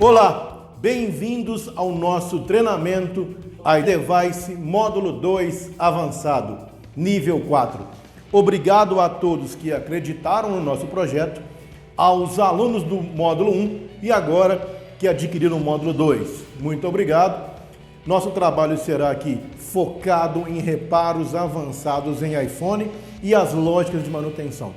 Olá, bem-vindos ao nosso treinamento iDevice Módulo 2 Avançado, nível 4. Obrigado a todos que acreditaram no nosso projeto, aos alunos do módulo 1 e agora que adquiriram o módulo 2. Muito obrigado. Nosso trabalho será aqui focado em reparos avançados em iPhone e as lógicas de manutenção.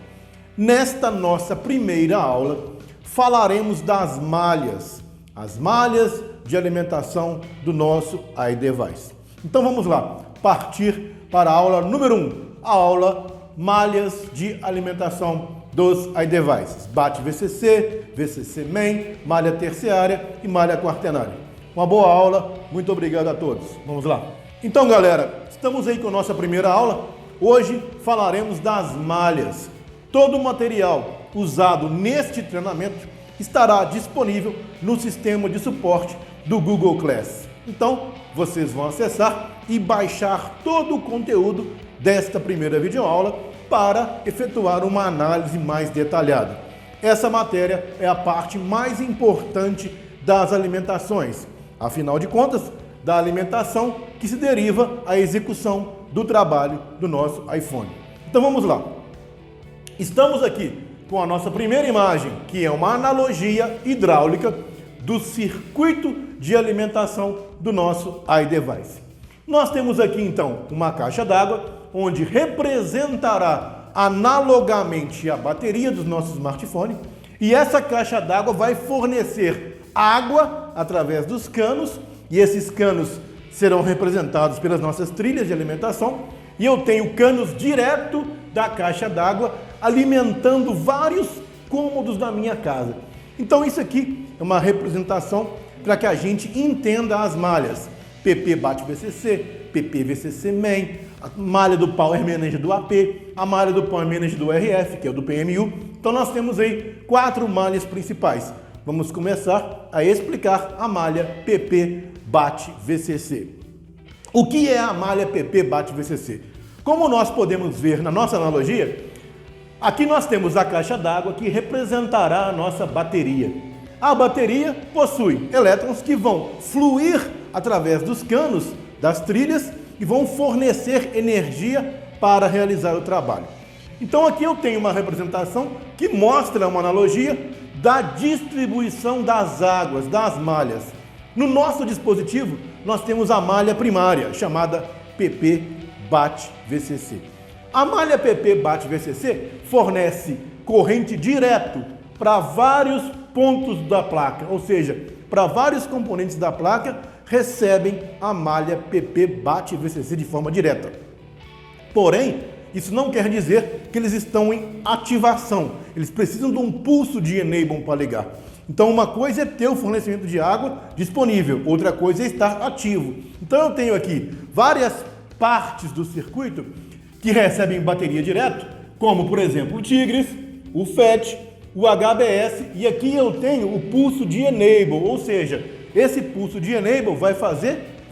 Nesta nossa primeira aula, falaremos das malhas, as malhas de alimentação do nosso iDevice. Então vamos lá, partir para a aula número 1, a aula malhas de alimentação dos iDevices. BAT VCC, VCC Main, malha terciária e malha quaternária. Uma boa aula, muito obrigado a todos. Vamos lá. Então galera, estamos aí com a nossa primeira aula. Hoje falaremos das malhas. Todo o material usado neste treinamento estará disponível no sistema de suporte do Google Class. Então, vocês vão acessar e baixar todo o conteúdo desta primeira videoaula para efetuar uma análise mais detalhada. Essa matéria é a parte mais importante das alimentações. Afinal de contas, da alimentação que se deriva a execução do trabalho do nosso iPhone. Então vamos lá. Estamos aqui com a nossa primeira imagem, que é uma analogia hidráulica do circuito de alimentação do nosso iDevice. Nós temos aqui então uma caixa d'água, onde representará analogamente a bateria do nosso smartphone, e essa caixa d'água vai fornecer água através dos canos, e esses canos serão representados pelas nossas trilhas de alimentação, e eu tenho canos direto da caixa d'água alimentando vários cômodos da minha casa. Então isso aqui é uma representação para que a gente entenda as malhas. PP BAT VCC, PP VCC Main, a malha do Power Manager do AP, a malha do Power Manager do RF, que é o do PMU. Então nós temos aí 4 malhas principais. Vamos começar a explicar a malha PP BAT VCC. O que é a malha PP BAT VCC? Como nós podemos ver na nossa analogia, aqui nós temos a caixa d'água que representará a nossa bateria. A bateria possui elétrons que vão fluir através dos canos, das trilhas, e vão fornecer energia para realizar o trabalho. Então aqui eu tenho uma representação que mostra uma analogia da distribuição das águas, das malhas. No nosso dispositivo, nós temos a malha primária, chamada PP BAT VCC. A malha PP BAT VCC fornece corrente direto para vários pontos da placa, ou seja, para vários componentes da placa recebem a malha PP BAT VCC de forma direta. Porém, isso não quer dizer que eles estão em ativação, eles precisam de um pulso de enable para ligar. Então uma coisa é ter o fornecimento de água disponível, outra coisa é estar ativo. Então eu tenho aqui várias partes do circuito que recebem bateria direto, como por exemplo o Tigris, o FET, o HBS, e aqui eu tenho o pulso de enable, ou seja, esse pulso de enable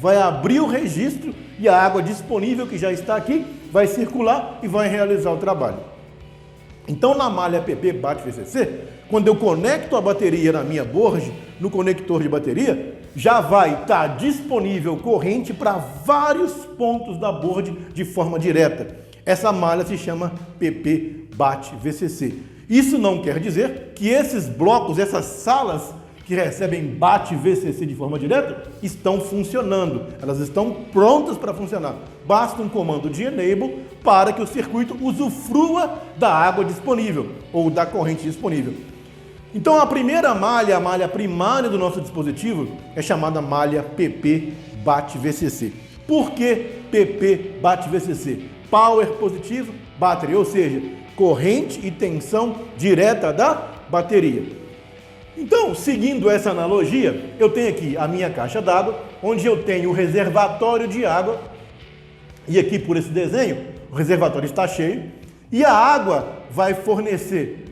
vai abrir o registro e a água disponível que já está aqui vai circular e vai realizar o trabalho. Então na malha PP BAT VCC, quando eu conecto a bateria na minha board, no conector de bateria, já vai estar disponível corrente para vários pontos da board de forma direta. Essa malha se chama PP BAT VCC. Isso não quer dizer que esses blocos, essas salas que recebem BAT VCC de forma direta, estão funcionando. Elas estão prontas para funcionar. Basta um comando de enable para que o circuito usufrua da água disponível ou da corrente disponível. Então a primeira malha, a malha primária do nosso dispositivo, é chamada malha PP BAT VCC. Por que PP BAT VCC? Power positivo, battery, ou seja, corrente e tensão direta da bateria. Então, seguindo essa analogia, eu tenho aqui a minha caixa d'água, onde eu tenho o reservatório de água, e aqui por esse desenho, o reservatório está cheio, e a água vai fornecer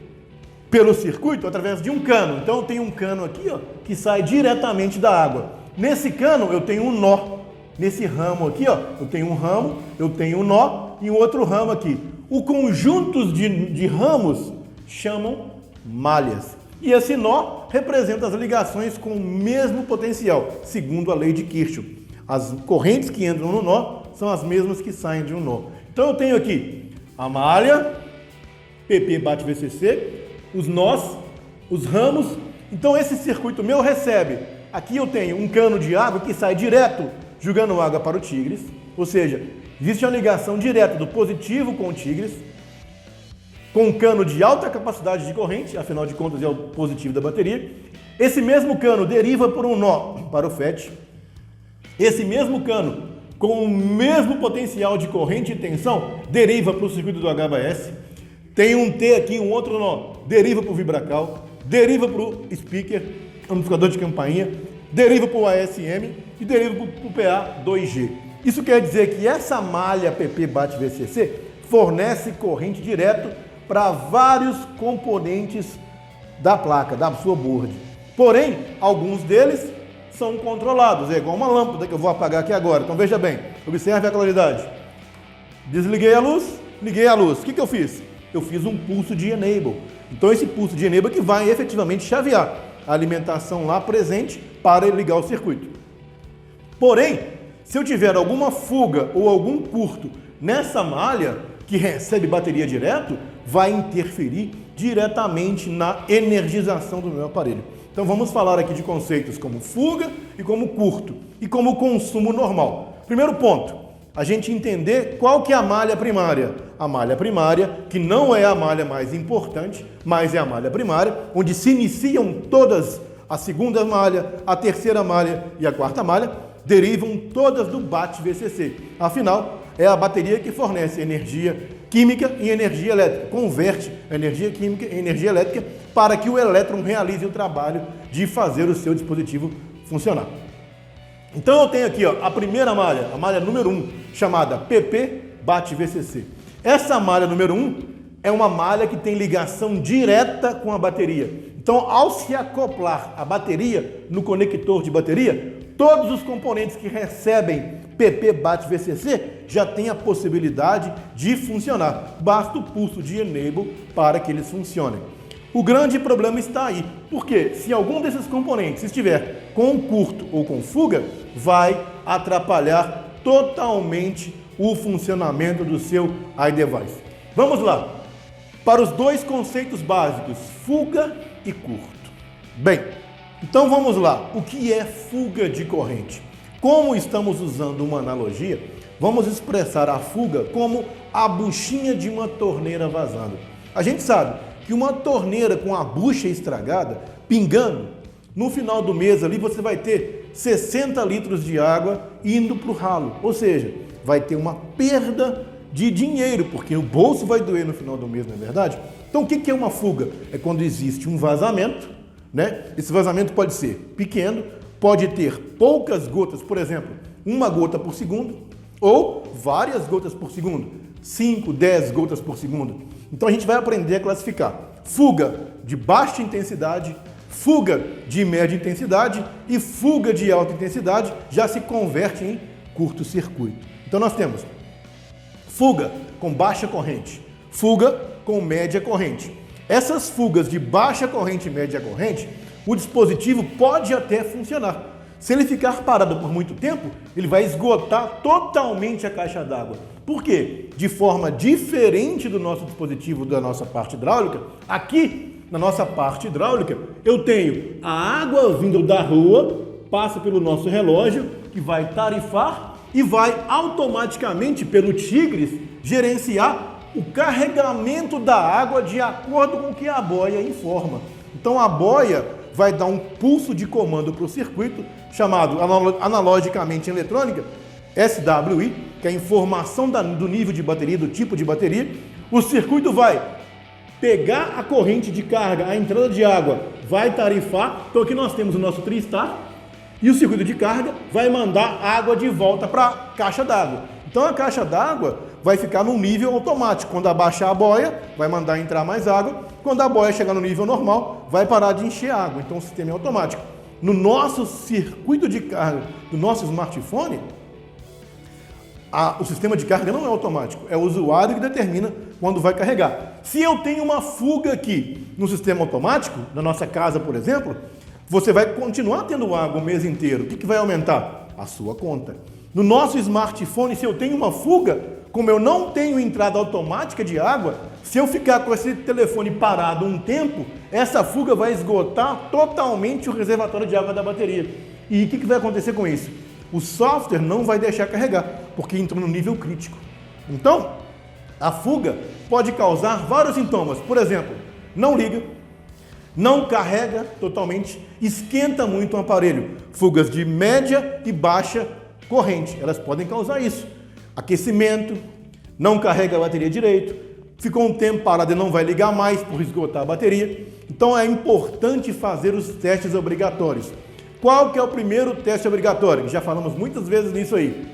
pelo circuito através de um cano. Então eu tenho um cano aqui, ó, que sai diretamente da água. Nesse cano eu tenho um nó. Nesse ramo aqui, ó, eu tenho um ramo, eu tenho um nó e um outro ramo aqui. O conjunto de ramos chamam malhas. E esse nó representa as ligações com o mesmo potencial, segundo a lei de Kirchhoff. As correntes que entram no nó são as mesmas que saem de um nó. Então eu tenho aqui a malha, PP bate VCC, os nós, os ramos. Então esse circuito meu recebe, aqui eu tenho um cano de água que sai direto jogando água para o Tigres, ou seja, existe uma ligação direta do positivo com o Tigres, com um cano de alta capacidade de corrente, afinal de contas é o positivo da bateria. Esse mesmo cano deriva por um nó para o FET. Esse mesmo cano, com o mesmo potencial de corrente e tensão, deriva para o circuito do HBS. Tem um T aqui, um outro nó, deriva para o Vibracal, deriva para o speaker, amplificador de campainha, deriva para o ASM e deriva para o PA 2G. Isso quer dizer que essa malha PP bate VCC fornece corrente direto para vários componentes da placa, da sua board. Porém, alguns deles são controlados, é igual uma lâmpada que eu vou apagar aqui agora. Então veja bem, observe a claridade. Desliguei a luz, liguei a luz. O que eu fiz? Eu fiz um pulso de enable. Então esse pulso de enable que vai efetivamente chavear a alimentação lá presente para ligar o circuito. Porém, se eu tiver alguma fuga ou algum curto nessa malha que recebe bateria direto, vai interferir diretamente na energização do meu aparelho. Então vamos falar aqui de conceitos como fuga e como curto e como consumo normal. Primeiro ponto, a gente entender qual que é a malha primária. A malha primária, que não é a malha mais importante, mas é a malha primária, onde se iniciam todas, a segunda malha, a terceira malha e a quarta malha, derivam todas do BAT-VCC. Afinal, é a bateria que fornece energia química e energia elétrica, converte a energia química em energia elétrica para que o elétron realize o trabalho de fazer o seu dispositivo funcionar. Então eu tenho aqui a primeira malha, a malha número 1, chamada PP bate VCC. Essa malha número 1 é uma malha que tem ligação direta com a bateria. Então, ao se acoplar a bateria no conector de bateria, todos os componentes que recebem PP bate VCC já têm a possibilidade de funcionar. Basta o pulso de enable para que eles funcionem. O grande problema está aí, porque se algum desses componentes estiver com curto ou com fuga, vai atrapalhar totalmente o funcionamento do seu iDevice. Vamos lá, para os dois conceitos básicos, fuga e curto. Bem, então vamos lá, o que é fuga de corrente? Como estamos usando uma analogia, vamos expressar a fuga como a buchinha de uma torneira vazando. A gente sabe que uma torneira com a bucha estragada, pingando, no final do mês ali você vai ter 60 litros de água indo para o ralo. Ou seja, vai ter uma perda de dinheiro, porque o bolso vai doer no final do mês, não é verdade? Então o que é uma fuga? É quando existe um vazamento, né? Esse vazamento pode ser pequeno, pode ter poucas gotas, por exemplo, uma gota por segundo, ou várias gotas por segundo, 5, 10 gotas por segundo. Então a gente vai aprender a classificar fuga de baixa intensidade, fuga de média intensidade e fuga de alta intensidade já se converte em curto-circuito. Então nós temos fuga com baixa corrente, fuga com média corrente. Essas fugas de baixa corrente e média corrente, o dispositivo pode até funcionar. Se ele ficar parado por muito tempo, ele vai esgotar totalmente a caixa d'água. Por quê? De forma diferente do nosso dispositivo, da nossa parte hidráulica, aqui na nossa parte hidráulica, eu tenho a água vindo da rua, passa pelo nosso relógio, que vai tarifar e vai automaticamente, pelo Tigres, gerenciar o carregamento da água de acordo com o que a boia informa. Então a boia vai dar um pulso de comando para o circuito, chamado analogicamente em eletrônica, SWI, que é a informação do nível de bateria, do tipo de bateria. O circuito vai pegar a corrente de carga, a entrada de água, vai tarifar. Então aqui nós temos o nosso TriStar e o circuito de carga vai mandar água de volta para a caixa d'água. Então a caixa d'água vai ficar num nível automático. Quando abaixar a boia, vai mandar entrar mais água. Quando a boia chegar no nível normal, vai parar de encher água. Então o sistema é automático. No nosso circuito de carga do nosso smartphone, o sistema de carga não é automático, é o usuário que determina quando vai carregar. Se eu tenho uma fuga aqui no sistema automático, na nossa casa, por exemplo, você vai continuar tendo água o mês inteiro. O que vai aumentar? A sua conta. No nosso smartphone, se eu tenho uma fuga, como eu não tenho entrada automática de água, se eu ficar com esse telefone parado um tempo, essa fuga vai esgotar totalmente o reservatório de água da bateria. E o que vai acontecer com isso? O software não vai deixar carregar, porque entrou no nível crítico. Então, a fuga pode causar vários sintomas. Por exemplo, não liga, não carrega totalmente, esquenta muito o aparelho. Fugas de média e baixa corrente, elas podem causar isso. Aquecimento, não carrega a bateria direito, ficou um tempo parado e não vai ligar mais por esgotar a bateria. Então é importante fazer os testes obrigatórios. Qual que é o primeiro teste obrigatório? Já falamos muitas vezes nisso aí.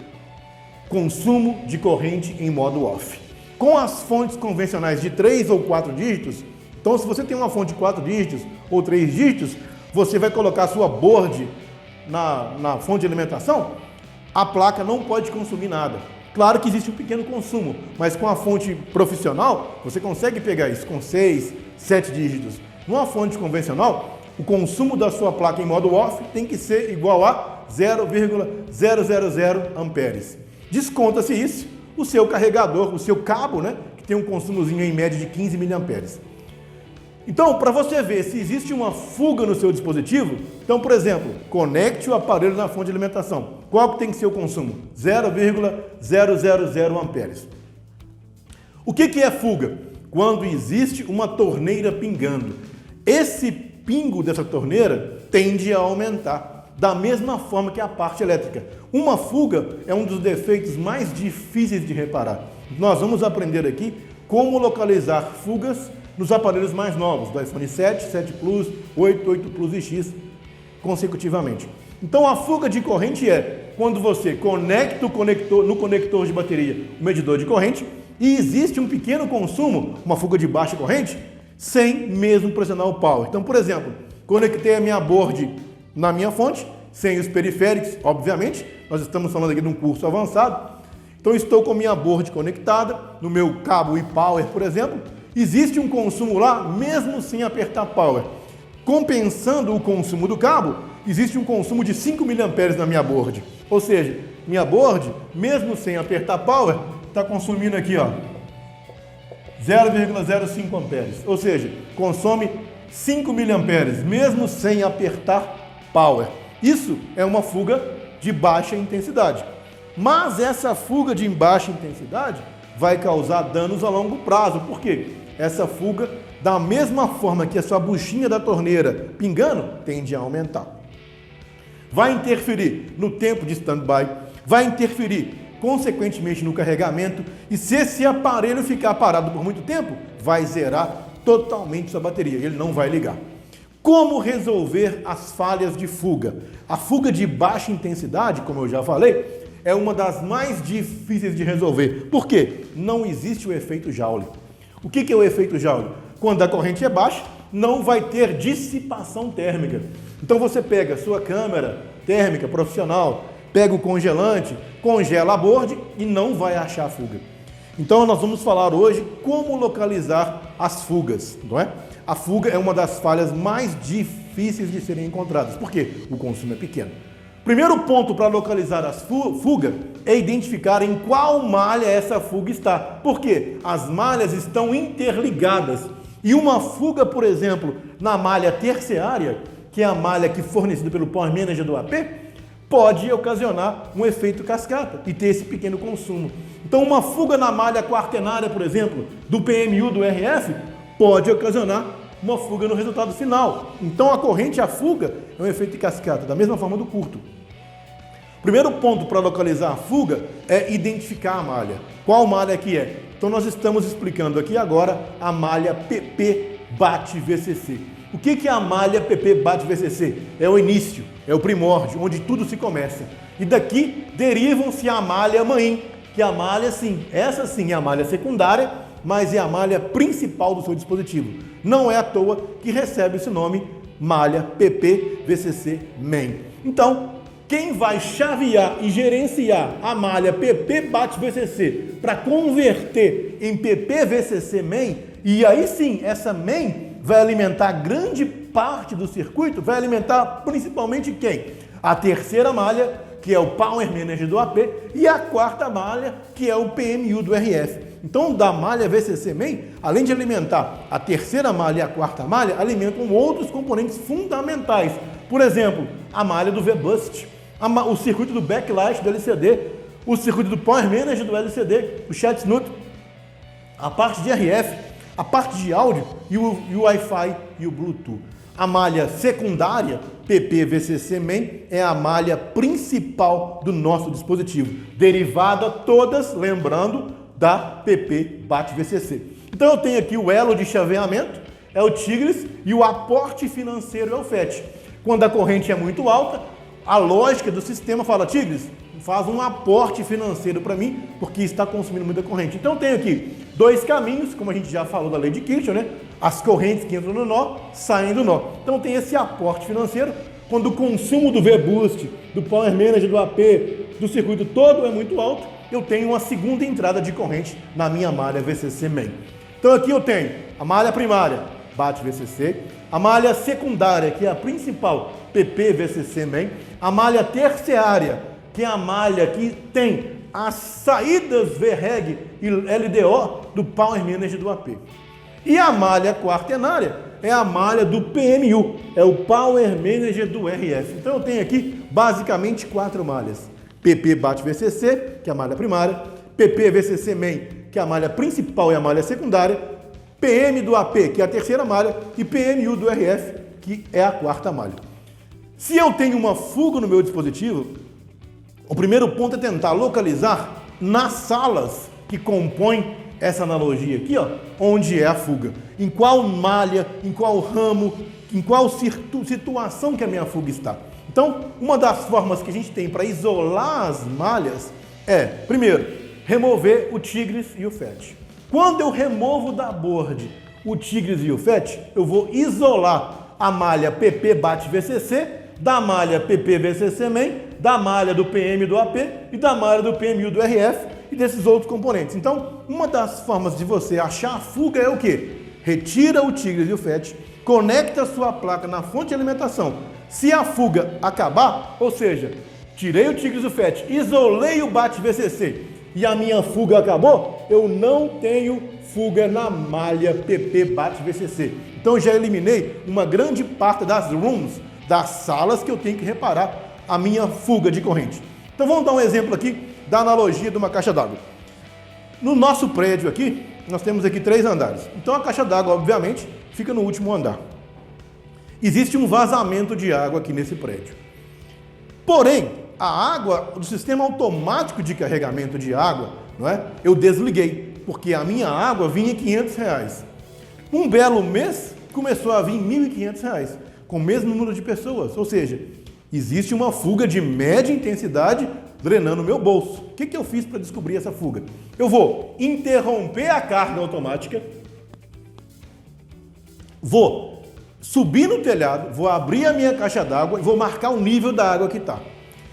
Consumo de corrente em modo off. Com as fontes convencionais de 3 ou 4 dígitos, então se você tem uma fonte de 4 dígitos ou 3 dígitos, você vai colocar a sua board na fonte de alimentação, a placa não pode consumir nada. Claro que existe um pequeno consumo, mas com a fonte profissional, você consegue pegar isso com 6, 7 dígitos. Numa fonte convencional, o consumo da sua placa em modo off tem que ser igual a 0,000 amperes. Desconta-se isso, o seu carregador, o seu cabo, né, que tem um consumozinho em média de 15 miliamperes. Então, para você ver se existe uma fuga no seu dispositivo, então, por exemplo, conecte o aparelho na fonte de alimentação. Qual que tem que ser o consumo? 0,000 amperes. O que é fuga? Quando existe uma torneira pingando. Esse pingo dessa torneira tende a aumentar, da mesma forma que a parte elétrica. Uma fuga é um dos defeitos mais difíceis de reparar. Nós vamos aprender aqui como localizar fugas nos aparelhos mais novos, do iPhone 7, 7 Plus, 8, 8 Plus e X, consecutivamente. Então a fuga de corrente é quando você conecta no conector de bateria o medidor de corrente e existe um pequeno consumo, uma fuga de baixa corrente, sem mesmo pressionar o power. Então, por exemplo, conectei a minha board na minha fonte, sem os periféricos, obviamente, nós estamos falando aqui de um curso avançado, então estou com a minha board conectada, no meu cabo e-power, por exemplo, existe um consumo lá, mesmo sem apertar power. Compensando o consumo do cabo, existe um consumo de 5 miliamperes na minha board. Ou seja, minha board, mesmo sem apertar power, está consumindo aqui, ó, 0,05 amperes. Ou seja, consome 5 miliamperes, mesmo sem apertar power. Isso é uma fuga de baixa intensidade. Mas essa fuga de baixa intensidade vai causar danos a longo prazo. Por quê? Essa fuga, da mesma forma que a sua buchinha da torneira pingando, tende a aumentar. Vai interferir no tempo de stand-by, vai interferir, consequentemente, no carregamento, e se esse aparelho ficar parado por muito tempo, vai zerar totalmente sua bateria, ele não vai ligar. Como resolver as falhas de fuga? A fuga de baixa intensidade, como eu já falei, é uma das mais difíceis de resolver. Por quê? Não existe o efeito Joule. O que é o efeito Joule? Quando a corrente é baixa, não vai ter dissipação térmica. Então você pega a sua câmera térmica profissional, pega o congelante, congela a board e não vai achar a fuga. Então nós vamos falar hoje como localizar as fugas, não é? A fuga é uma das falhas mais difíceis de serem encontradas. Por quê? O consumo é pequeno. Primeiro ponto para localizar as fugas é identificar em qual malha essa fuga está. Por quê? As malhas estão interligadas. E uma fuga, por exemplo, na malha terciária, que é a malha que é fornecida pelo Power Manager do AP, pode ocasionar um efeito cascata e ter esse pequeno consumo. Então, uma fuga na malha quaternária, por exemplo, do PMU do RF, pode ocasionar uma fuga no resultado final. Então, a corrente, a fuga, é um efeito de cascata, da mesma forma do curto. O primeiro ponto para localizar a fuga é identificar a malha. Qual malha que é? Então, nós estamos explicando aqui agora a malha PP-BAT-VCC. O que é a malha PP-BAT-VCC? É o início, é o primórdio, onde tudo se começa. E daqui derivam-se a malha main, que é a malha, sim, essa sim é a malha secundária, mas é a malha principal do seu dispositivo. Não é à toa que recebe esse nome, malha PP-VCC main. Então, quem vai chavear e gerenciar a malha PP-VCC para converter em PP-VCC main, e aí sim, essa main vai alimentar grande parte do circuito, vai alimentar principalmente quem? A terceira malha, que é o Power Manager do AP, e a quarta malha, que é o PMU do RF. Então, da malha VCC main, além de alimentar a terceira malha e a quarta malha, alimentam outros componentes fundamentais. Por exemplo, a malha do VBoost, o circuito do backlight do LCD, o circuito do Power Manager do LCD, o Chat Snoot, a parte de RF, a parte de áudio e o Wi-Fi e o Bluetooth. A malha secundária, PP-VCC main, é a malha principal do nosso dispositivo, derivada todas, lembrando, da PP-VCC. Então eu tenho aqui o elo de chaveamento, é o Tigris, e o aporte financeiro é o FET. Quando a corrente é muito alta, a lógica do sistema fala: Tigris, faz um aporte financeiro para mim, porque está consumindo muita corrente. Então eu tenho aqui dois caminhos, como a gente já falou da lei de Kirchhoff, né? As correntes que entram no nó, saem do nó. Então tem esse aporte financeiro. Quando o consumo do VBoost, do Power Manager, do AP, do circuito todo é muito alto, eu tenho uma segunda entrada de corrente na minha malha VCC main. Então aqui eu tenho a malha primária, VCC, a malha secundária, que é a principal, PP-VCC main, a malha terciária, que é a malha que tem as saídas VREG e LDO do Power Manager do AP. E a malha quaternária é a malha do PMU, é o Power Manager do RF. Então eu tenho aqui basicamente 4 malhas. PP-VCC, que é a malha primária, PP-VCC main, que é a malha principal e a malha secundária, PM do AP, que é a terceira malha, e PMU do RF, que é a quarta malha. Se eu tenho uma fuga no meu dispositivo, o primeiro ponto é tentar localizar nas salas que compõem essa analogia aqui, ó, onde é a fuga. Em qual malha, em qual ramo, em qual situação que a minha fuga está. Então, uma das formas que a gente tem para isolar as malhas é, primeiro, remover o Tigris e o FET. Quando eu removo da board o Tigris e o FET, eu vou isolar a malha PP-VCC da malha PP-VCC main, da malha do PM do AP e da malha do PMU do RF e desses outros componentes. Então, uma das formas de você achar a fuga é o quê? Retira o Tigris e o FET, conecta a sua placa na fonte de alimentação. Se a fuga acabar, ou seja, tirei o Tigris e o FET, isolei o VCC e a minha fuga acabou, eu não tenho fuga na malha PP-VCC. Então já eliminei uma grande parte das rooms, das salas que eu tenho que reparar a minha fuga de corrente. Então vamos dar um exemplo aqui da analogia de uma caixa d'água. No nosso prédio aqui, nós temos aqui 3 andares. Então a caixa d'água, obviamente, fica no último andar. Existe um vazamento de água aqui nesse prédio. Porém, a água do sistema automático de carregamento de água, não é? Eu desliguei, porque a minha água vinha em R$500. Um belo mês, começou a vir R$1.500, com o mesmo número de pessoas. Ou seja, existe uma fuga de média intensidade drenando o meu bolso. O que eu fiz para descobrir essa fuga? Eu vou interromper a carga automática, vou subir no telhado, vou abrir a minha caixa d'água e vou marcar o nível da água que está.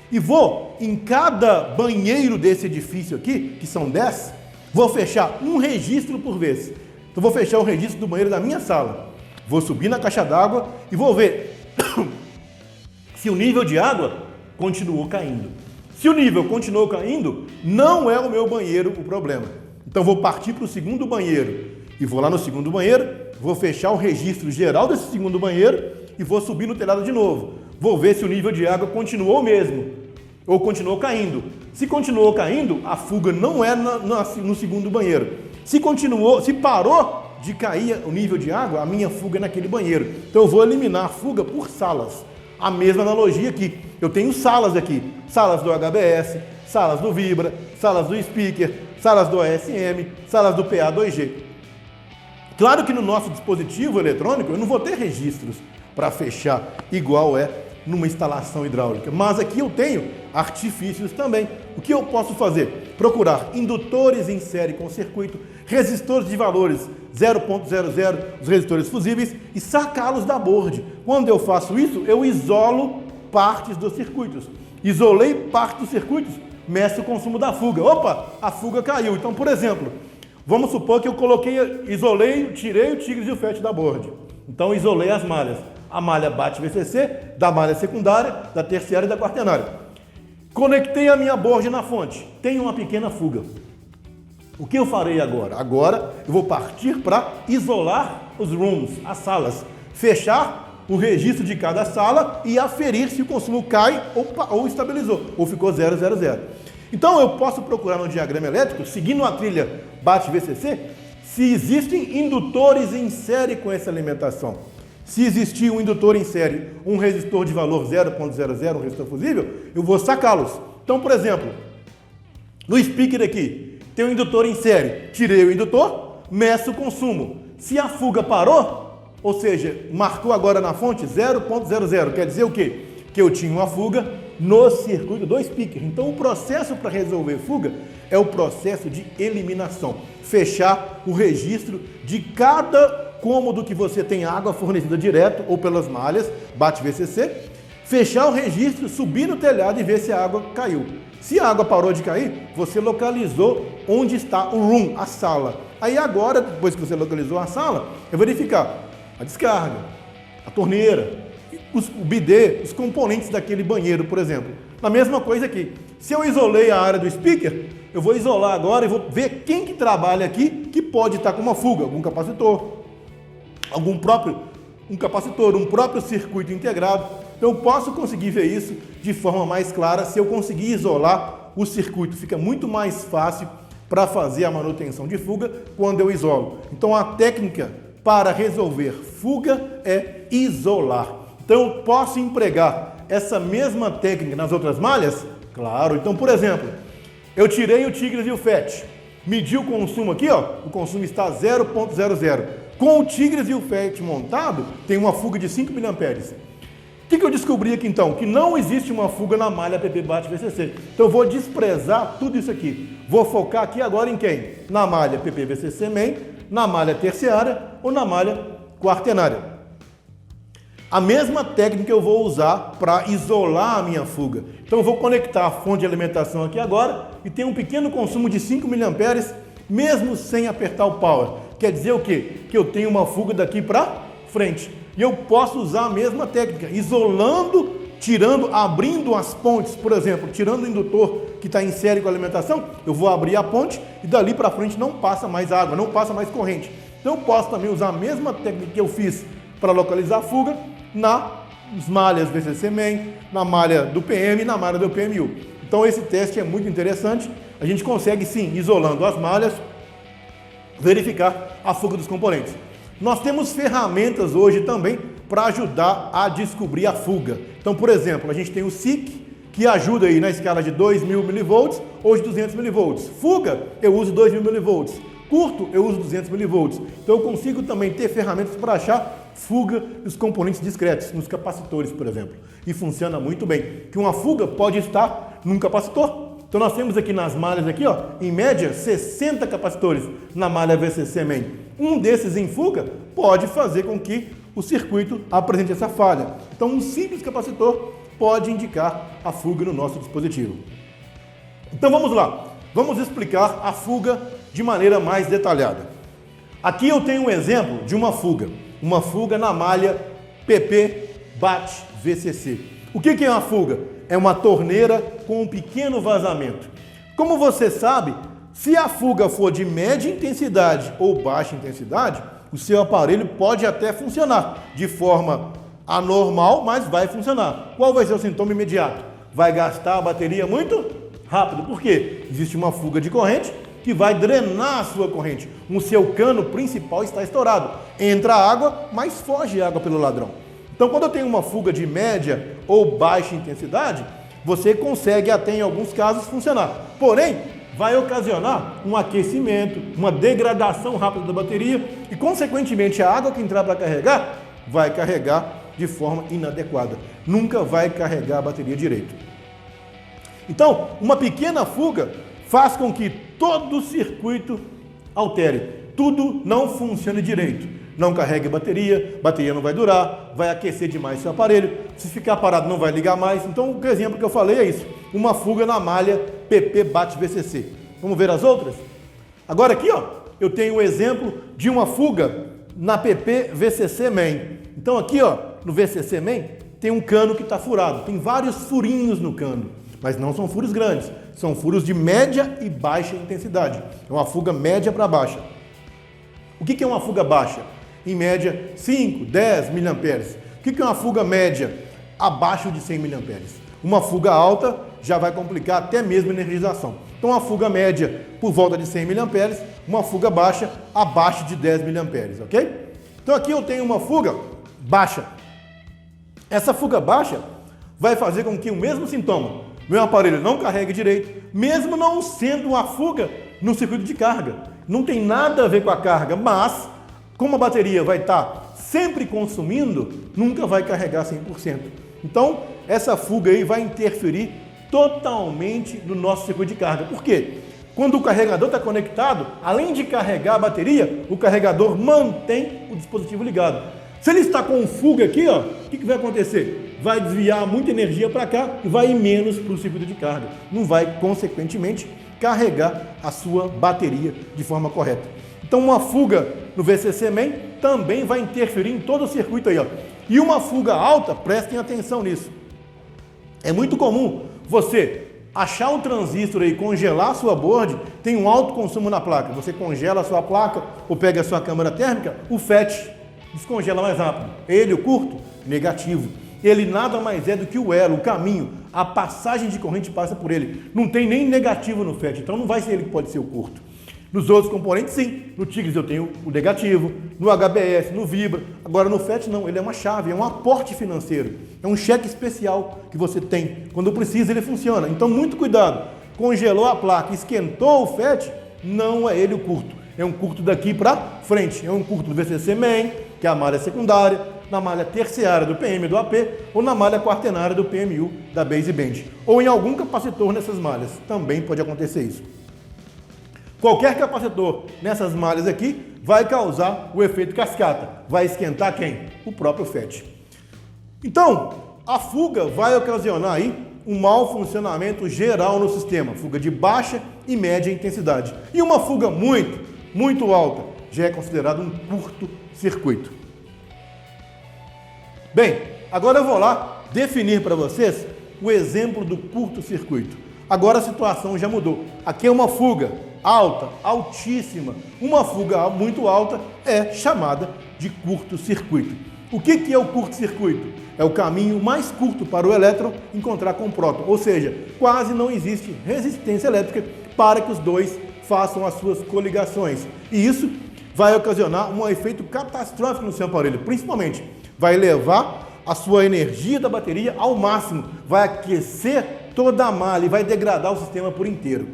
E vou, em cada banheiro desse edifício aqui, que são 10, vou fechar um registro por vez. Então vou fechar o registro do banheiro da minha sala. Vou subir na caixa d'água e vou ver se o nível de água continuou caindo. Se o nível continuou caindo, não é o meu banheiro o problema. Então vou partir para o segundo banheiro e vou lá no segundo banheiro, vou fechar o registro geral desse segundo banheiro e vou subir no telhado de novo. Vou ver se o nível de água continuou mesmo ou continuou caindo. Se continuou caindo, a fuga não é no segundo banheiro. Se parou de cair o nível de água, a minha fuga é naquele banheiro. Então eu vou eliminar a fuga por salas. A mesma analogia aqui. Eu tenho salas aqui. Salas do HBS, salas do Vibra, salas do Speaker, salas do ASM, salas do PA2G. Claro que no nosso dispositivo eletrônico eu não vou ter registros para fechar igual é numa instalação hidráulica, mas aqui eu tenho artifícios também. O que eu posso fazer? Procurar indutores em série com circuito, resistores de valores 0.00, os resistores fusíveis, e sacá-los da board. Quando eu faço isso, eu isolo partes dos circuitos. Isolei parte dos circuitos, meço o consumo da fuga. Opa, a fuga caiu. Então, por exemplo, vamos supor que eu isolei, tirei o Tigres e o FET da board. Então, isolei as malhas. A malha BAT VCC, da malha secundária, da terciária e da quaternária. Conectei a minha board na fonte. Tem uma pequena fuga. O que eu farei agora? Agora eu vou partir para isolar os rooms, as salas. Fechar o registro de cada sala e aferir se o consumo cai ou estabilizou, ou ficou 000. Então eu posso procurar no diagrama elétrico, seguindo a trilha BAT VCC, se existem indutores em série com essa alimentação. Se existir um indutor em série, um resistor de valor 0.00, um resistor fusível, eu vou sacá-los. Então, por exemplo, no speaker aqui, tem um indutor em série. Tirei o indutor, meço o consumo. Se a fuga parou, ou seja, marcou agora na fonte 0.00, quer dizer o quê? Que eu tinha uma fuga no circuito do speaker. Então, o processo para resolver fuga é o processo de eliminação. Fechar o registro de cada cômodo que você tem água fornecida direto ou pelas malhas, BAT VCC, fechar o registro, subir no telhado e ver se a água caiu. Se a água parou de cair, você localizou onde está o room, a sala. Aí agora, depois que você localizou a sala, é verificar a descarga, a torneira, o bidê, os componentes daquele banheiro, por exemplo. A mesma coisa aqui. Se eu isolei a área do speaker, eu vou isolar agora e vou ver quem que trabalha aqui que pode estar com uma fuga, algum capacitor, um capacitor, um próprio circuito integrado. Eu posso conseguir ver isso de forma mais clara se eu conseguir isolar o circuito. Fica muito mais fácil para fazer a manutenção de fuga quando eu isolo. Então a técnica para resolver fuga é isolar. Então eu posso empregar essa mesma técnica nas outras malhas? Claro. Então, por exemplo, eu tirei o Tigres e o FET. Medi o consumo aqui, ó, o consumo está 0.00. Com o Tigres e o FET montado, tem uma fuga de 5 mA. O que eu descobri aqui então? Que não existe uma fuga na malha PP BAT VCC. Então eu vou desprezar tudo isso aqui. Vou focar aqui agora em quem? Na malha PP VCC main, na malha terciária ou na malha quaternária. A mesma técnica eu vou usar para isolar a minha fuga. Então eu vou conectar a fonte de alimentação aqui agora e tem um pequeno consumo de 5 mA, mesmo sem apertar o power. Quer dizer o quê? Que eu tenho uma fuga daqui para frente. E eu posso usar a mesma técnica, isolando, tirando, abrindo as pontes, por exemplo, tirando o indutor que está em série com a alimentação, eu vou abrir a ponte e dali para frente não passa mais água, não passa mais corrente. Então eu posso também usar a mesma técnica que eu fiz para localizar a fuga nas malhas VCC main, na malha do PM e na malha do PMU. Então esse teste é muito interessante. A gente consegue sim, isolando as malhas, verificar a fuga dos componentes. Nós temos ferramentas hoje também para ajudar a descobrir a fuga. Então, por exemplo, a gente tem o SIC, que ajuda aí na escala de 2.000 mV ou de 200 mV. Fuga, eu uso 2.000 mV. Curto, eu uso 200 mV. Então, eu consigo também ter ferramentas para achar fuga dos componentes discretos, nos capacitores, por exemplo. E funciona muito bem. Que uma fuga pode estar num capacitor. Então, nós temos aqui nas malhas, aqui, ó, em média, 60 capacitores na malha VCC main. Um desses em fuga pode fazer com que o circuito apresente essa falha. Então, um simples capacitor pode indicar a fuga no nosso dispositivo. Então, vamos lá. Vamos explicar a fuga de maneira mais detalhada. Aqui eu tenho um exemplo de uma fuga na malha PP BAT VCC. O que é uma fuga? É uma torneira com um pequeno vazamento. Como você sabe, se a fuga for de média intensidade ou baixa intensidade, o seu aparelho pode até funcionar de forma anormal, mas vai funcionar. Qual vai ser o sintoma imediato? Vai gastar a bateria muito rápido. Por quê? Existe uma fuga de corrente que vai drenar a sua corrente. O seu cano principal está estourado. Entra água, mas foge água pelo ladrão. Então, quando eu tenho uma fuga de média ou baixa intensidade, você consegue até em alguns casos funcionar. Porém, vai ocasionar um aquecimento, uma degradação rápida da bateria e, consequentemente, a água que entrar para carregar vai carregar de forma inadequada. Nunca vai carregar a bateria direito. Então, uma pequena fuga faz com que todo o circuito altere. Tudo não funcione direito. não carrega a bateria não vai durar, vai aquecer demais seu aparelho, se ficar parado não vai ligar mais. Então o exemplo que eu falei é isso, uma fuga na malha PP bate VCC. Vamos ver as outras? Agora aqui, ó, eu tenho o exemplo de uma fuga na PP VCC main. Então aqui, ó, no VCC main tem um cano que está furado, tem vários furinhos no cano, mas não são furos grandes, são furos de média e baixa intensidade. É uma fuga média para baixa. O que é uma fuga baixa? Em média 5, 10 mA. O que é uma fuga média? Abaixo de 100 mA. Uma fuga alta já vai complicar até mesmo a energização. Então a fuga média por volta de 100 mA, uma fuga baixa abaixo de 10 mA, ok? Então aqui eu tenho uma fuga baixa. Essa fuga baixa vai fazer com que o mesmo sintoma, meu aparelho não carregue direito, mesmo não sendo uma fuga no circuito de carga. Não tem nada a ver com a carga, mas como a bateria vai estar sempre consumindo, nunca vai carregar 100%. Então, essa fuga aí vai interferir totalmente no nosso circuito de carga. Por quê? Quando o carregador está conectado, além de carregar a bateria, o carregador mantém o dispositivo ligado. Se ele está com fuga aqui, ó, o que vai acontecer? Vai desviar muita energia para cá e vai ir menos para o circuito de carga. Não vai, consequentemente, carregar a sua bateria de forma correta. Então, uma fuga no VCC main também vai interferir em todo o circuito aí, ó. E uma fuga alta, prestem atenção nisso. É muito comum você achar um transistor aí, congelar a sua board, tem um alto consumo na placa. Você congela a sua placa ou pega a sua câmara térmica, o FET descongela mais rápido. Ele, o curto, negativo. Ele nada mais é do que o elo, o caminho, a passagem de corrente passa por ele. Não tem nem negativo no FET, então não vai ser ele que pode ser o curto. Nos outros componentes, sim. No Tigres eu tenho o negativo, no HBS, no Vibra. Agora no FET não, ele é uma chave, é um aporte financeiro. É um cheque especial que você tem. Quando precisa ele funciona. Então muito cuidado. Congelou a placa, esquentou o FET, não é ele o curto. É um curto daqui para frente. É um curto do VCC main, que é a malha secundária, na malha terciária do PM do AP ou na malha quaternária do PMU da baseband. Ou em algum capacitor nessas malhas. Também pode acontecer isso. Qualquer capacitor nessas malhas aqui vai causar o efeito cascata. Vai esquentar quem? O próprio FET. Então, a fuga vai ocasionar aí um mau funcionamento geral no sistema. Fuga de baixa e média intensidade. E uma fuga muito alta já é considerado um curto-circuito. Bem, agora eu vou lá definir para vocês o exemplo do curto-circuito. Agora a situação já mudou. Aqui é uma fuga alta, altíssima. Uma fuga muito alta é chamada de curto-circuito. O que é o curto-circuito? É o caminho mais curto para o elétron encontrar com o próton, ou seja, quase não existe resistência elétrica para que os dois façam as suas coligações. E isso vai ocasionar um efeito catastrófico no seu aparelho, principalmente vai levar a sua energia da bateria ao máximo, vai aquecer toda a malha e vai degradar o sistema por inteiro.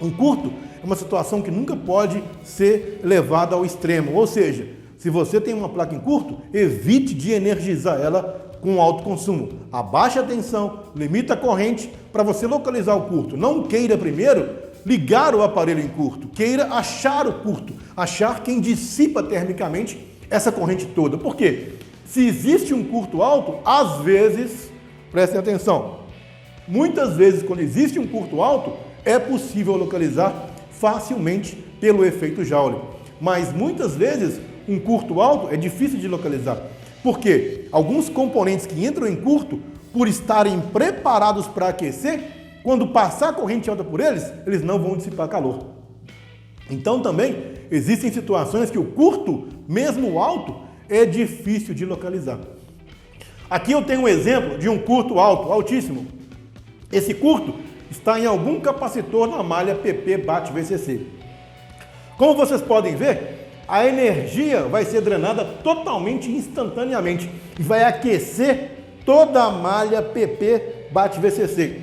Um curto é uma situação que nunca pode ser levada ao extremo, ou seja, se você tem uma placa em curto, evite de energizar ela com alto consumo. Abaixe a tensão, limite a corrente para você localizar o curto. Não queira primeiro ligar o aparelho em curto, queira achar o curto, achar quem dissipa termicamente essa corrente toda. Por quê? Se existe um curto alto, às vezes, prestem atenção, muitas vezes quando existe um curto alto, é possível localizar facilmente pelo efeito Joule. Mas muitas vezes um curto alto é difícil de localizar. Por quê? Alguns componentes que entram em curto, por estarem preparados para aquecer, quando passar a corrente alta por eles, eles não vão dissipar calor. Então também existem situações que o curto, mesmo alto, é difícil de localizar. Aqui eu tenho um exemplo de um curto alto, altíssimo. Esse curto está em algum capacitor na malha PP bate VCC. Como vocês podem ver, a energia vai ser drenada totalmente instantaneamente e vai aquecer toda a malha PP bate VCC.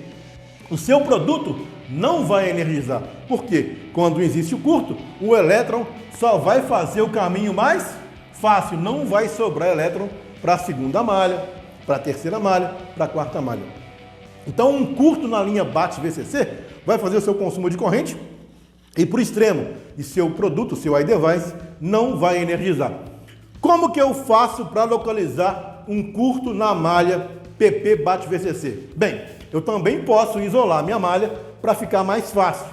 O seu produto não vai energizar, porque quando existe o curto, o elétron só vai fazer o caminho mais fácil, não vai sobrar elétron para a segunda malha, para a terceira malha, para a quarta malha. Então um curto na linha bate VCC vai fazer o seu consumo de corrente e para o extremo, e seu produto, seu iDevice, não vai energizar. Como que eu faço para localizar um curto na malha PP-VCC? Bem, eu também posso isolar minha malha para ficar mais fácil.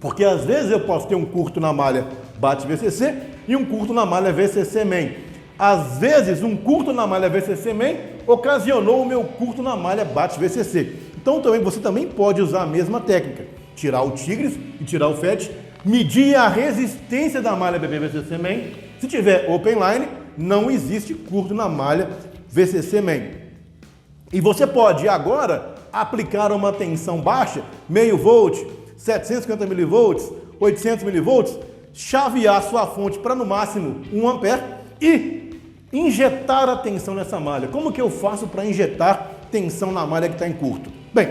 Porque às vezes eu posso ter um curto na malha BAT-VCC e um curto na malha VCC-main. Às vezes um curto na malha VCC-main ocasionou o meu curto na malha BAT-VCC. Então você também pode usar a mesma técnica. Tirar o Tigres e tirar o FET, medir a resistência da malha PP-VCC-main. Se tiver open line, não existe curto na malha VCC-main. E você pode agora aplicar uma tensão baixa, meio volt, 750 mV, 800 mV, chavear sua fonte para no máximo 1 ampere e injetar a tensão nessa malha. Como que eu faço para injetar tensão na malha que está em curto? Bem,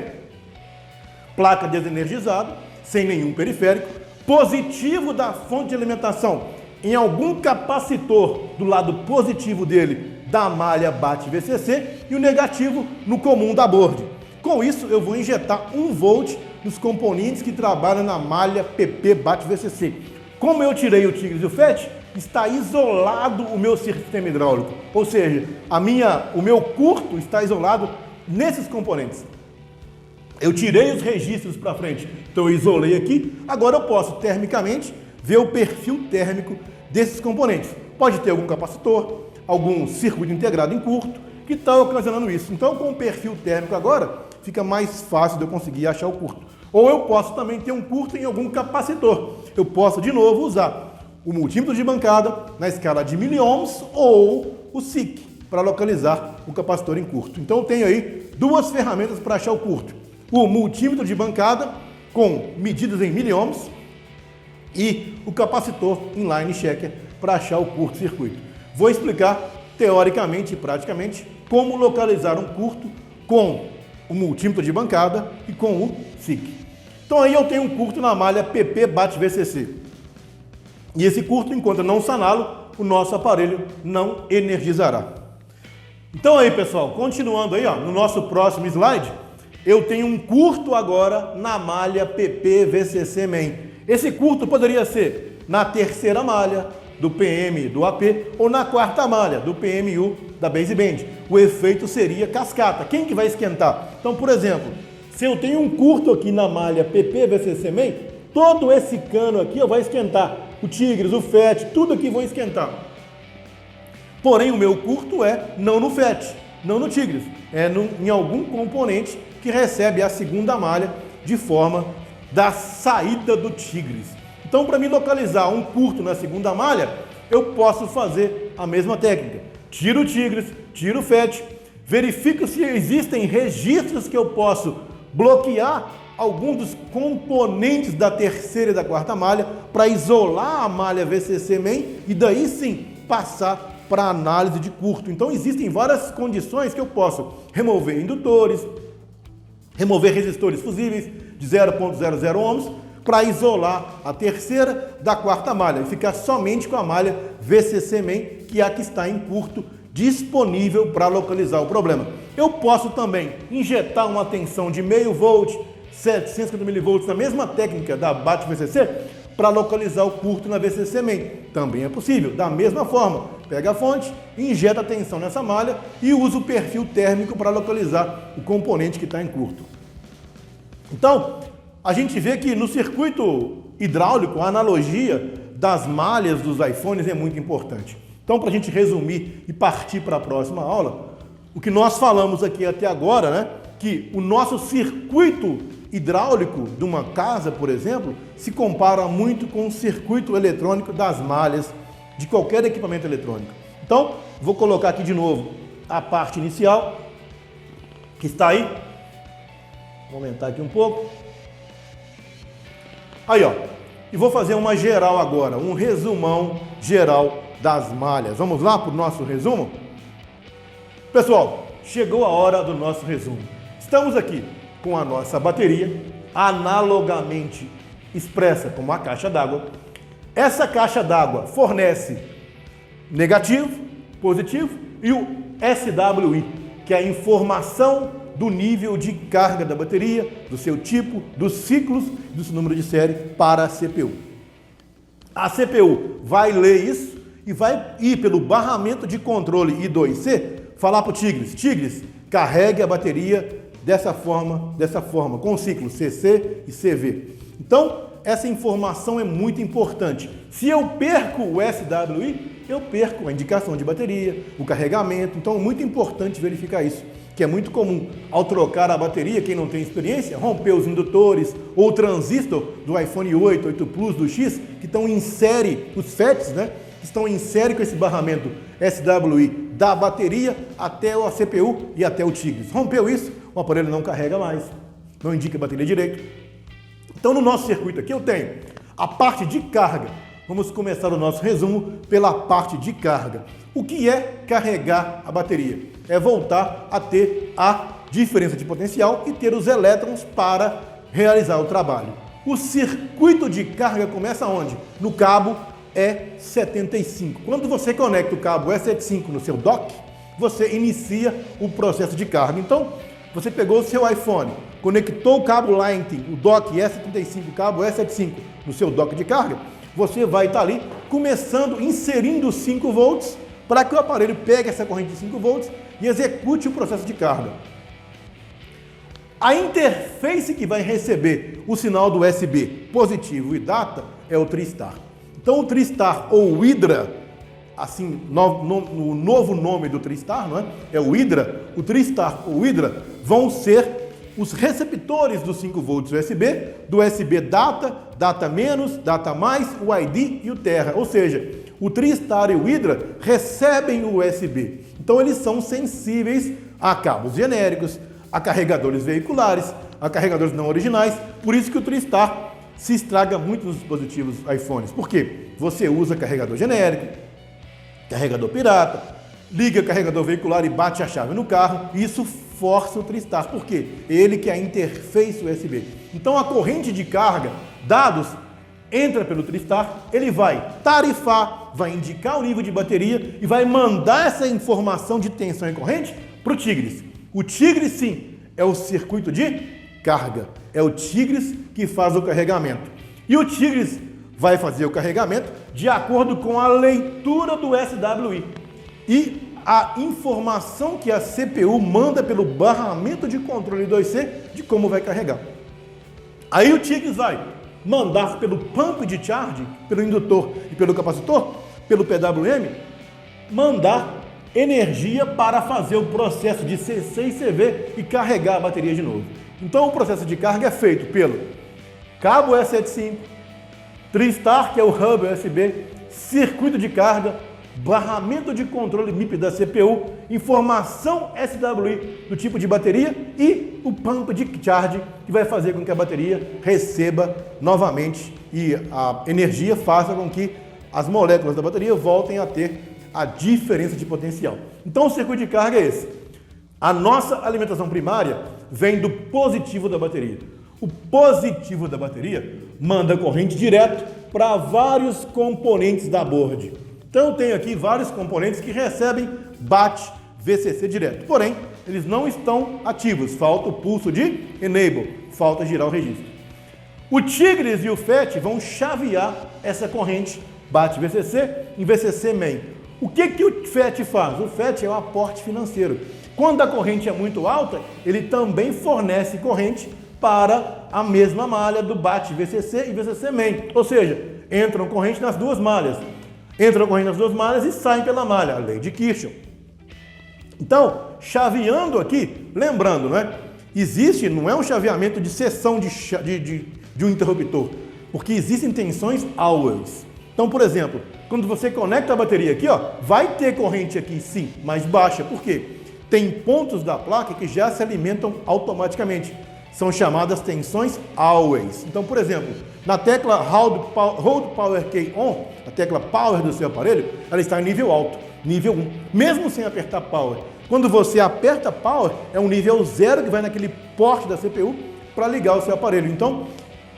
placa desenergizada, sem nenhum periférico, positivo da fonte de alimentação em algum capacitor do lado positivo dele da malha BAT-VCC e o negativo no comum da board. Com isso, eu vou injetar 1 volt nos componentes que trabalham na malha PP-BAT-VCC. Como eu tirei o Tigres e o FET, está isolado o meu sistema hidráulico, ou seja, o meu curto está isolado nesses componentes. Eu tirei os registros para frente, então eu isolei aqui. Agora eu posso termicamente ver o perfil térmico desses componentes. Pode ter algum capacitor, algum circuito integrado em curto que está ocasionando isso. Então com o perfil térmico agora fica mais fácil de eu conseguir achar o curto. Ou eu posso também ter um curto em algum capacitor. Eu posso de novo usar o multímetro de bancada na escala de miliohms ou o SIC para localizar o capacitor em curto. Então eu tenho aí duas ferramentas para achar o curto. O multímetro de bancada com medidas em miliohms e o capacitor inline checker para achar o curto-circuito. Vou explicar teoricamente e praticamente como localizar um curto com o multímetro de bancada e com o SIC. Então aí eu tenho um curto na malha PP-BAT-VCC. E esse curto, enquanto não saná-lo, o nosso aparelho não energizará. Então aí, pessoal, continuando aí, no nosso próximo slide, eu tenho um curto agora na malha PP-VCC-main. Esse curto poderia ser na terceira malha do PM do AP ou na quarta malha do PMU da baseband. O efeito seria cascata. Quem que vai esquentar? Então, por exemplo, se eu tenho um curto aqui na malha PP-VCC-main, todo esse cano aqui vai esquentar. O Tigres, o FET, tudo aqui vai esquentar. Porém, o meu curto é não no FET, não no Tigres, em algum componente que recebe a segunda malha de forma da saída do Tigres. Então, para me localizar um curto na segunda malha, eu posso fazer a mesma técnica. Tiro o Tigres, tiro o FET, verifico se existem registros que eu posso bloquear alguns dos componentes da terceira e da quarta malha para isolar a malha VCC-main e daí sim passar para análise de curto. Então existem várias condições que eu posso remover indutores, remover resistores fusíveis de 0,00 ohms para isolar a terceira da quarta malha e ficar somente com a malha VCC-main, que é a que está em curto, disponível para localizar o problema. Eu posso também injetar uma tensão de meio volt, 750 mV na mesma técnica da BAT-VCC para localizar o curto na VCC-main. Também é possível. Da mesma forma, pega a fonte, injeta a tensão nessa malha e usa o perfil térmico para localizar o componente que está em curto. Então, a gente vê que no circuito hidráulico, a analogia das malhas dos iPhones é muito importante. Então, para a gente resumir e partir para a próxima aula, o que nós falamos aqui até agora, que o nosso circuito hidráulico de uma casa, por exemplo, se compara muito com o circuito eletrônico das malhas de qualquer equipamento eletrônico. Então, vou colocar aqui de novo a parte inicial, que está aí. Vou aumentar aqui um pouco. Aí, e vou fazer uma geral agora, um resumão geral das malhas. Vamos lá para o nosso resumo? Pessoal, chegou a hora do nosso resumo. Estamos aqui com a nossa bateria, analogamente expressa como a caixa d'água. Essa caixa d'água fornece negativo, positivo e o SWI, que é a informação do nível de carga da bateria, do seu tipo, dos ciclos, do seu número de série para a CPU. A CPU vai ler isso e vai ir pelo barramento de controle I2C, falar para o Tigres, Tigres, carregue a bateria dessa forma, com o ciclo CC e CV. Então, essa informação é muito importante. Se eu perco o SWI, eu perco a indicação de bateria, o carregamento. Então, é muito importante verificar isso, que é muito comum. Ao trocar a bateria, quem não tem experiência, romper os indutores ou o transistor do iPhone 8, 8 Plus, do X, que estão em série, os FETs, né? Que estão em série com esse barramento SWI da bateria até a CPU e até o Tigres. Rompeu isso, o aparelho não carrega mais, não indica a bateria direito. Então, no nosso circuito aqui eu tenho a parte de carga. Vamos começar o nosso resumo pela parte de carga. O que é carregar a bateria? É voltar a ter a diferença de potencial e ter os elétrons para realizar o trabalho. O circuito de carga começa onde? No cabo E75. Quando você conecta o cabo E75 no seu dock, você inicia o processo de carga. Então, você pegou o seu iPhone, conectou o cabo Lightning, o dock E75, o cabo E75 no seu dock de carga, você vai estar ali começando, inserindo 5 volts para que o aparelho pegue essa corrente de 5 volts e execute o processo de carga. A interface que vai receber o sinal do USB positivo e data é o Tristar. Então o Tristar ou o Hydra, assim, o novo nome do Tristar, não é? É o Hydra. O Tristar ou Hydra vão ser os receptores dos 5 volts USB, do USB data, data menos, data mais, o ID e o Terra. Ou seja, o Tristar e o Hydra recebem o USB. Então eles são sensíveis a cabos genéricos, a carregadores veiculares, a carregadores não originais. Por isso que o Tristar se estraga muito nos dispositivos iPhones. Por quê? Você usa carregador genérico, carregador pirata, liga carregador veicular e bate a chave no carro, e isso força o Tristar. Por quê? Ele que é a interface USB. Então a corrente de carga, dados, entra pelo Tristar, ele vai tarifar, vai indicar o nível de bateria e vai mandar essa informação de tensão e corrente para o Tigres. O Tigres, sim, é o circuito de carga. É o Tigres que faz o carregamento. E o Tigres vai fazer o carregamento de acordo com a leitura do SWI e a informação que a CPU manda pelo barramento de controle 2C de como vai carregar. Aí o Tigres vai mandar pelo pump de charge, pelo indutor e pelo capacitor, pelo PWM, mandar energia para fazer o processo de CC e CV e carregar a bateria de novo. Então o processo de carga é feito pelo cabo E75, Tristar, que é o hub USB, circuito de carga, barramento de controle MIP da CPU, informação SWI do tipo de bateria e o pump de charge, que vai fazer com que a bateria receba novamente e a energia faça com que as moléculas da bateria voltem a ter a diferença de potencial. Então o circuito de carga é esse. A nossa alimentação primária vem do positivo da bateria. O positivo da bateria manda corrente direto para vários componentes da board. Então eu tenho aqui vários componentes que recebem BAT VCC direto. Porém, eles não estão ativos. Falta o pulso de enable, falta girar o registro. O Tigres e o FET vão chavear essa corrente BAT VCC em VCC main. O que o FET faz? O FET é um aporte financeiro. Quando a corrente é muito alta, ele também fornece corrente para a mesma malha do BAT VCC e VCC main. Ou seja, entram corrente nas duas malhas. Entram corrente nas duas malhas e saem pela malha, a lei de Kirchhoff. Então, chaveando aqui, lembrando, né? Existe, não é um chaveamento de seção de um interruptor, porque existem tensões always. Então, por exemplo, quando você conecta a bateria aqui, ó, vai ter corrente aqui sim, mais baixa. Por quê? Tem pontos da placa que já se alimentam automaticamente. São chamadas tensões always. Então, por exemplo, na tecla Hold Power Key On, a tecla Power do seu aparelho, ela está em nível alto, nível 1, mesmo sem apertar Power. Quando você aperta Power, é um nível 0 que vai naquele porte da CPU para ligar o seu aparelho. Então,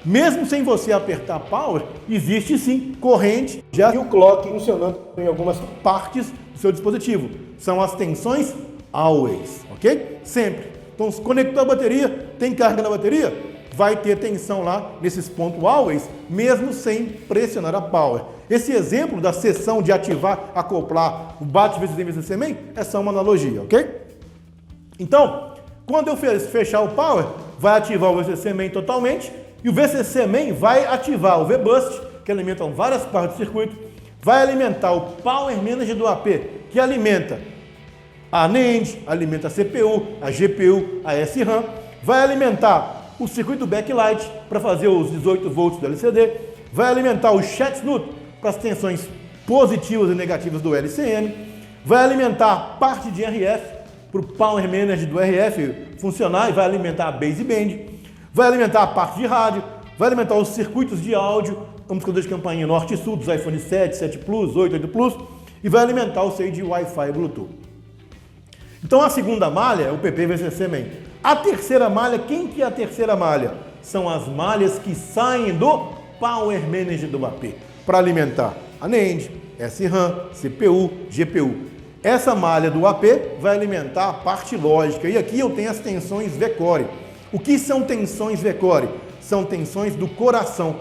mesmo sem você apertar Power, existe sim corrente, já e o clock funcionando em algumas partes do seu dispositivo. São as tensões always, ok? Sempre. Então, se conectou a bateria, tem carga na bateria, vai ter tensão lá nesses pontos always, mesmo sem pressionar a power. Esse exemplo da seção de ativar, acoplar o bate VCC VCC main é só uma analogia, ok? Então, quando eu fechar o power, vai ativar o VCC main totalmente e o VCC main vai ativar o VBoost, que alimentam várias partes do circuito, vai alimentar o Power Manager do AP, que alimenta a NAND, alimenta a CPU, a GPU, a SRAM, vai alimentar o circuito backlight para fazer os 18 volts do LCD, vai alimentar o SHATSNUT para as tensões positivas e negativas do LCM, vai alimentar a parte de RF para o Power Manager do RF funcionar e vai alimentar a baseband, vai alimentar a parte de rádio, vai alimentar os circuitos de áudio, amplificador de campainha norte e sul dos iPhone 7, 7 Plus, 8, 8 Plus e vai alimentar o SEI de Wi-Fi e Bluetooth. Então a segunda malha é o PP VCC main. A terceira malha, quem que é a terceira malha? São as malhas que saem do Power Manager do AP para alimentar a NAND, SRAM, CPU, GPU. Essa malha do AP vai alimentar a parte lógica e aqui eu tenho as tensões V-Core. O que são tensões V-Core? São tensões do coração,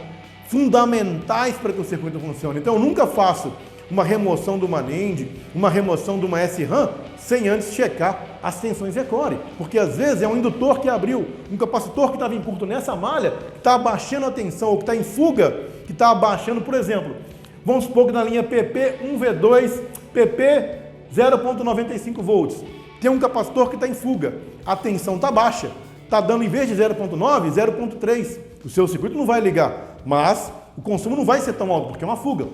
fundamentais para que o circuito funcione. Então eu nunca faço uma remoção de uma NAND, uma remoção de uma SRAM, sem antes checar as tensões V-Core. Porque às vezes é um indutor que abriu, um capacitor que estava em curto nessa malha, que está abaixando a tensão, ou que está em fuga, que está abaixando, por exemplo, vamos supor que na linha PP 1V2, PP 0,95 volts, tem um capacitor que está em fuga, a tensão está baixa, está dando em vez de 0,9, 0,3, o seu circuito não vai ligar, mas o consumo não vai ser tão alto, porque é uma fuga.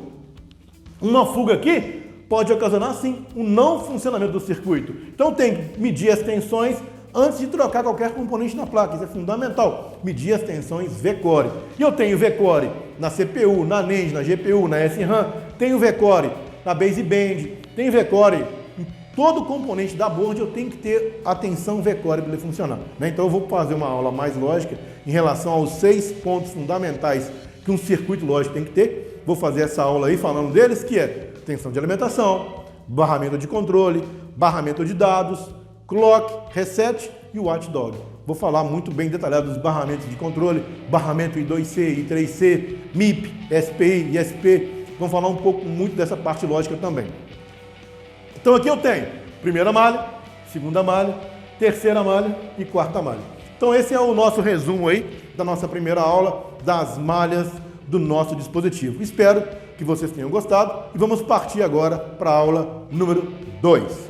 Uma fuga aqui pode ocasionar, sim, um não funcionamento do circuito. Então tem que medir as tensões antes de trocar qualquer componente na placa. Isso é fundamental. Medir as tensões V-Core. E eu tenho V-Core na CPU, na NAND, na GPU, na SRAM. Tenho V-Core na baseband. Tenho V-Core em todo componente da board. Eu tenho que ter a tensão V-Core para ele funcionar. Então eu vou fazer uma aula mais lógica em relação aos 6 pontos fundamentais que um circuito lógico tem que ter. Vou fazer essa aula aí falando deles, que é tensão de alimentação, barramento de controle, barramento de dados, clock, reset e o watchdog. Vou falar muito bem detalhado dos barramentos de controle, barramento I2C, I3C, MIP, SPI, ISP. Vamos falar um pouco muito dessa parte lógica também. Então aqui eu tenho primeira malha, segunda malha, terceira malha e quarta malha. Então esse é o nosso resumo aí da nossa primeira aula das malhas do nosso dispositivo. Espero que vocês tenham gostado e vamos partir agora para a aula número 2.